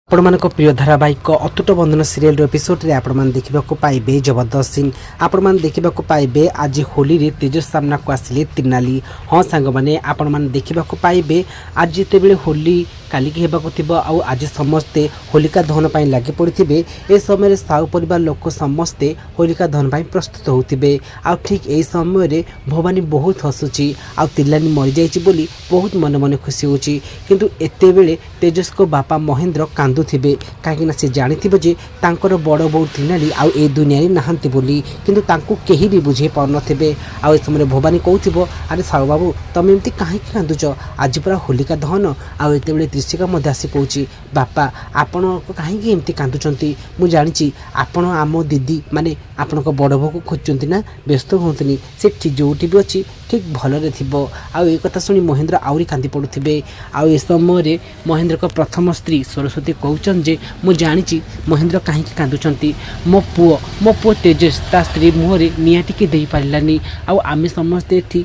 ଆପଣମାନଙ୍କ ପ୍ରିୟ ଧାରାବାହିକ ଅତୁଟ ବନ୍ଧନ ସିରିଏଲ୍ର ଏପିସୋଡ଼ରେ ଆପଣମାନେ ଦେଖିବାକୁ ପାଇବେ ଜବରଦସ୍ତ ସିନ୍। ଆପଣମାନେ ଦେଖିବାକୁ ପାଇବେ ଆଜି ହୋଲିରେ ତେଜସ୍ ସାମ୍ନାକୁ ଆସିଲେ ତିର୍ନାଲି। ହଁ ସାଙ୍ଗମାନେ, ଆପଣମାନେ ଦେଖିବାକୁ ପାଇବେ ଆଜି ଯେତେବେଳେ ହୋଲି କାଲିକି ହେବାକୁ ଥିବ ଆଉ ଆଜି ସମସ୍ତେ ହୋଲିକା ଦହନ ପାଇଁ ଲାଗି ପଡ଼ିଥିବେ। ଏ ସମୟରେ ସାହୁ ପରିବାର ଲୋକ ସମସ୍ତେ ହୋଲିକା ଦହନ ପାଇଁ ପ୍ରସ୍ତୁତ ହେଉଥିବେ। ଆଉ ଠିକ୍ ଏହି ସମୟରେ ଭବାନୀ ବହୁତ ହସୁଛି ଆଉ ତିର୍ନାଲି ମରିଯାଇଛି ବୋଲି ବହୁତ ମନେ ମନେ ଖୁସି ହେଉଛି। କିନ୍ତୁ ଏତେବେଳେ ତେଜସ୍ଙ୍କ ବାପା ମହେନ୍ଦ୍ର କାନ୍ଦୁଥିବେ, କାହିଁକିନା ସେ ଜାଣିଥିବେ ଯେ ତାଙ୍କର ବଡ଼ ବୋଉ ତିର୍ନାଲି ଆଉ ଏ ଦୁନିଆରେ ନାହାନ୍ତି ବୋଲି। କିନ୍ତୁ ତାଙ୍କୁ କେହି ବି ବୁଝେଇ ପାରୁନଥିବେ। ଆଉ ଏ ସମୟରେ ଭବାନୀ କହୁଥିବ, ଆରେ ସାହୁ ବାବୁ ତମେ ଏମିତି କାହିଁକି କାନ୍ଦୁଛ? ଆଜି ପୁରା ହୋଲିକା ଦହନ। ଆଉ ଏତେବେଳେ ତ୍ରିଶିକା ମଧ୍ୟ ଆସି କହୁଛି, ବାପା ଆପଣ କାହିଁକି ଏମିତି କାନ୍ଦୁଛନ୍ତି? ମୁଁ ଜାଣିଛି ଆପଣ ଆମ ଦିଦି ମାନେ ଆପଣଙ୍କ ବଡ଼ ବୋଉକୁ ଖୋଜୁଛନ୍ତି ନା, ବ୍ୟସ୍ତ ହୁଅନ୍ତୁନି, ସେ ଯେଉଁଠି ବି ଅଛି ଠିକ୍ ଭଲରେ ଥିବ। ଆଉ ଏ କଥା ଶୁଣି ମହେନ୍ଦ୍ର ଆହୁରି କାନ୍ଦି ପଡ଼ୁଥିବେ। ଆଉ ଏ ସମୟରେ ମହେନ୍ଦ୍ରଙ୍କ ପ୍ରଥମ ସ୍ତ୍ରୀ ସରସ୍ୱତୀ କହୁଛନ୍ତି ଯେ ମୁଁ ଜାଣିଛି ମହେନ୍ଦ୍ର କାହିଁକି କାନ୍ଦୁଛନ୍ତି। ମୋ ପୁଅ ତେଜସ୍ ତା ସ୍ତ୍ରୀ ମୁହଁରେ ନିଆଁ ଟିକେ ଦେଇପାରିଲାନି। ଆଉ ଆମେ ସମସ୍ତେ ଏଠି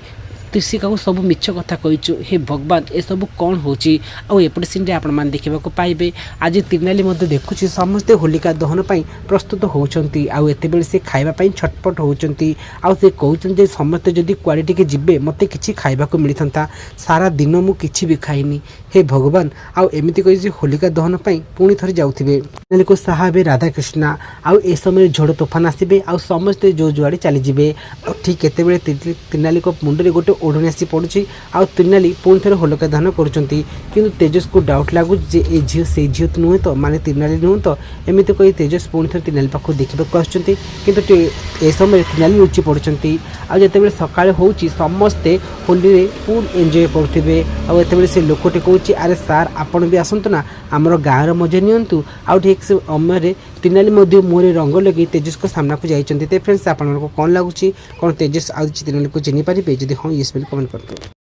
ତ୍ରିଶିକାକୁ ସବୁ ମିଛ କଥା କହିଛୁ। ହେ ଭଗବାନ, ଏସବୁ କ'ଣ ହେଉଛି? ଆଉ ଏପଟେ ସିନ୍ରେ ଆପଣମାନେ ଦେଖିବାକୁ ପାଇବେ ଆଜି ତିର୍ନାଲି ମଧ୍ୟ ଦେଖୁଛି ସମସ୍ତେ ହୋଲିକା ଦହନ ପାଇଁ ପ୍ରସ୍ତୁତ ହେଉଛନ୍ତି। ଆଉ ଏତେବେଳେ ସେ ଖାଇବା ପାଇଁ ଛଟପଟ ହେଉଛନ୍ତି। ଆଉ ସେ କହୁଛନ୍ତି ଯେ ସମସ୍ତେ ଯଦି କୁଆଡ଼େ ଟିକେ ଯିବେ ମୋତେ କିଛି ଖାଇବାକୁ ମିଳିଥାନ୍ତା, ସାରା ଦିନ ମୁଁ କିଛି ବି ଖାଇନି। ହେ ଭଗବାନ, ଆଉ ଏମିତି କହି ସେ ହୋଲିକା ଦହନ ପାଇଁ ପୁଣି ଥରେ ଯାଉଥିବେ। ତିର୍ନାଲିକୁ ସାହା ହେବେ ରାଧାକୃଷ୍ଣ। ଆଉ ଏ ସମୟରେ ଝଡ଼ ତୋଫାନ ଆସିବେ ଆଉ ସମସ୍ତେ ଯେଉଁ ଯୁଆଡ଼େ ଚାଲିଯିବେ। ଆଉ ଠିକ୍ କେତେବେଳେ ତିର୍ନାଲିଙ୍କ ମୁଣ୍ଡରେ ଗୋଟେ ଓଢ଼ଣୀ ଆସି ପଡ଼ୁଛି ଆଉ ତିର୍ନାଲି ପୁଣି ଥରେ ହୋଲିକା ଦହନ କରୁଛନ୍ତି। କିନ୍ତୁ ତେଜସ୍କୁ ଡାଉଟ୍ ଲାଗୁଛି ଯେ ଏ ଝିଅ ସେଇ ଝିଅ ନୁହେଁ ତ, ମାନେ ତିର୍ନାଲି ନୁହେଁ ତ। ଏମିତି କହି ତେଜସ୍ ପୁଣି ଥରେ ତିର୍ନାଲି ପାଖକୁ ଦେଖିବାକୁ ଆସୁଛନ୍ତି। କିନ୍ତୁ ଏ ସମୟରେ ତିର୍ନାଲି ଲୁଚି ପଡ଼ୁଛନ୍ତି। ଆଉ ଯେତେବେଳେ ସକାଳ ହେଉଛି ସମସ୍ତେ ହୋଲିରେ ଫୁଲ୍ ଏନ୍ଜୟ କରୁଥିବେ। ଆଉ ଏତେବେଳେ ସେ ଲୋକଟି କହୁଛି, ଆରେ ସାର୍ ଆପଣ ବି ଆସନ୍ତୁ ନା, ଆମର ଗାଁର ମଜା ନିଅନ୍ତୁ। ଆଉ ଠିକ୍ ସେ ସମୟରେ ତିର୍ନାଲି ମଧ୍ୟ ମୁହଁରେ ରଙ୍ଗ ଲଗାଇ ତେଜସ୍ଙ୍କ ସାମ୍ନାକୁ ଯାଇଛନ୍ତି। ତ ଫ୍ରେଣ୍ଡସ୍ ଆପଣମାନଙ୍କୁ କ'ଣ ଲାଗୁଛି? କ'ଣ ତେଜସ୍ ଆଉ ତିର୍ନାଲିକୁ ଚିହ୍ନି ପାରିବେ? ଯଦି ହଁ ୟେସ୍ ବୋଲି କମେଣ୍ଟ କରିବେ।